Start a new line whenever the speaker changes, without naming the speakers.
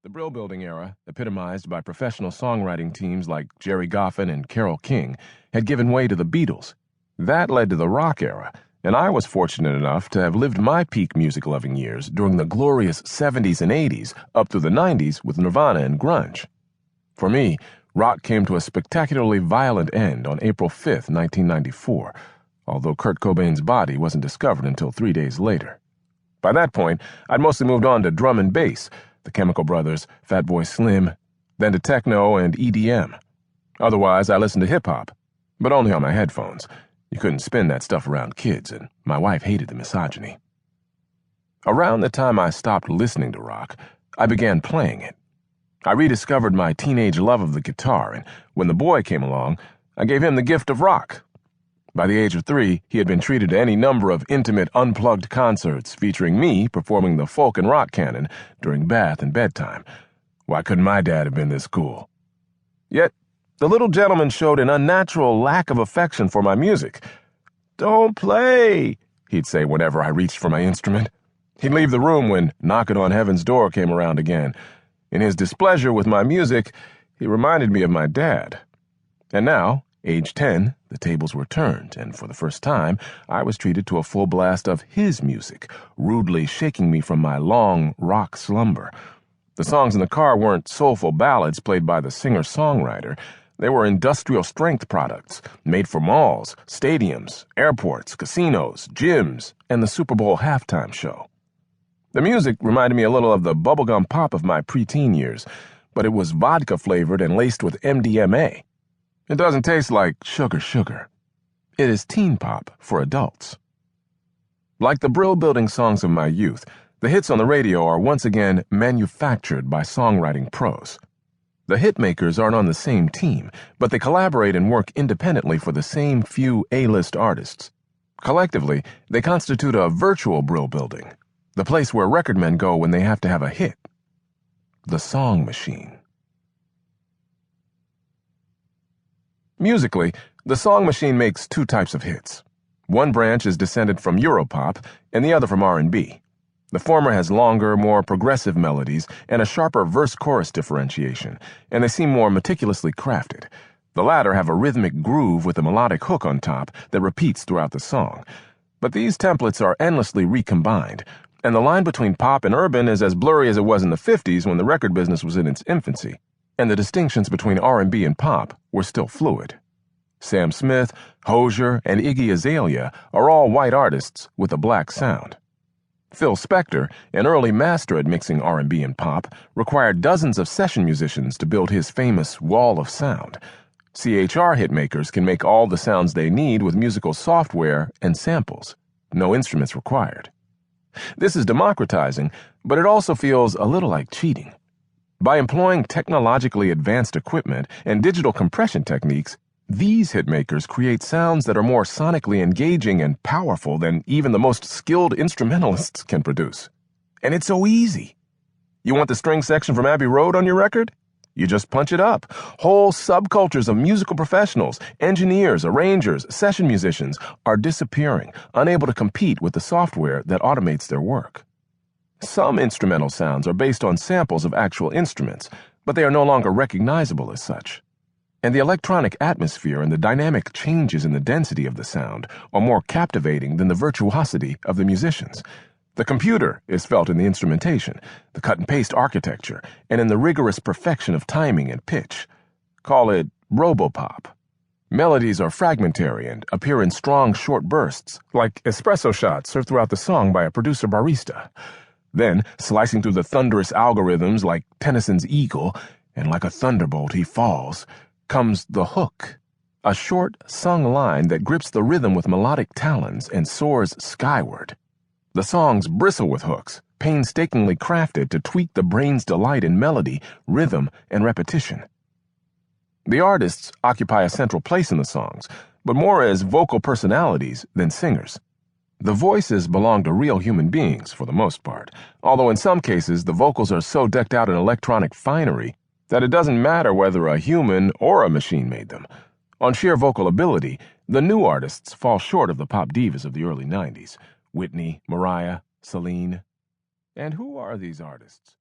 The Brill Building era, epitomized by professional songwriting teams like Jerry Goffin and Carole King, had given way to the Beatles. That led to the rock era, and I was fortunate enough to have lived my peak music-loving years during the glorious 70s and 80s up through the 90s with Nirvana and grunge. For me, rock came to a spectacularly violent end on April 5, 1994, although Kurt Cobain's body wasn't discovered until 3 days later. By that point, I'd mostly moved on to drum and bass, the Chemical Brothers, Fatboy Slim, then to techno and EDM. Otherwise, I listened to hip-hop, but only on my headphones. You couldn't spin that stuff around kids, and my wife hated the misogyny. Around the time I stopped listening to rock, I began playing it. I rediscovered my teenage love of the guitar, and when the boy came along, I gave him the gift of rock. By the age of 3, he had been treated to any number of intimate, unplugged concerts featuring me performing the folk and rock canon during bath and bedtime. Why couldn't my dad have been this cool? Yet, the little gentleman showed an unnatural lack of affection for my music. "Don't play," he'd say whenever I reached for my instrument. He'd leave the room when Knockin' on Heaven's Door came around again. In his displeasure with my music, he reminded me of my dad. And now, age 10, the tables were turned, and for the first time, I was treated to a full blast of his music, rudely shaking me from my long rock slumber. The songs in the car weren't soulful ballads played by the singer-songwriter. They were industrial-strength products, made for malls, stadiums, airports, casinos, gyms, and the Super Bowl halftime show. The music reminded me a little of the bubblegum pop of my preteen years, but it was vodka-flavored and laced with MDMA. It doesn't taste like sugar. It is teen pop for adults. Like the Brill Building songs of my youth, the hits on the radio are once again manufactured by songwriting pros. The hitmakers aren't on the same team, but they collaborate and work independently for the same few A-list artists. Collectively, they constitute a virtual Brill Building, the place where record men go when they have to have a hit. The Song Machine. Musically, the Song Machine makes two types of hits. One branch is descended from Europop, and the other from R&B. The former has longer, more progressive melodies and a sharper verse-chorus differentiation, and they seem more meticulously crafted. The latter have a rhythmic groove with a melodic hook on top that repeats throughout the song. But these templates are endlessly recombined, and the line between pop and urban is as blurry as it was in the 50s when the record business was in its infancy, and the distinctions between R&B and pop were still fluid. Sam Smith, Hozier, and Iggy Azalea are all white artists with a black sound. Phil Spector, an early master at mixing R&B and pop, required dozens of session musicians to build his famous wall of sound. CHR hitmakers can make all the sounds they need with musical software and samples. No instruments required. This is democratizing, but it also feels a little like cheating. By employing technologically advanced equipment and digital compression techniques, these hitmakers create sounds that are more sonically engaging and powerful than even the most skilled instrumentalists can produce. And it's so easy. You want the string section from Abbey Road on your record? You just punch it up. Whole subcultures of musical professionals, engineers, arrangers, session musicians are disappearing, unable to compete with the software that automates their work. Some instrumental sounds are based on samples of actual instruments, but they are no longer recognizable as such. And the electronic atmosphere and the dynamic changes in the density of the sound are more captivating than the virtuosity of the musicians. The computer is felt in the instrumentation, the cut-and-paste architecture, and in the rigorous perfection of timing and pitch. Call it robopop. Melodies are fragmentary and appear in strong, short bursts, like espresso shots served throughout the song by a producer barista. Then, slicing through the thunderous algorithms like Tennyson's Eagle, and like a thunderbolt he falls, comes the hook, a short, sung line that grips the rhythm with melodic talons and soars skyward. The songs bristle with hooks, painstakingly crafted to tweak the brain's delight in melody, rhythm, and repetition. The artists occupy a central place in the songs, but more as vocal personalities than singers. The voices belong to real human beings, for the most part, although in some cases the vocals are so decked out in electronic finery that it doesn't matter whether a human or a machine made them. On sheer vocal ability, the new artists fall short of the pop divas of the early 90s. Whitney, Mariah, Celine. And who are these artists?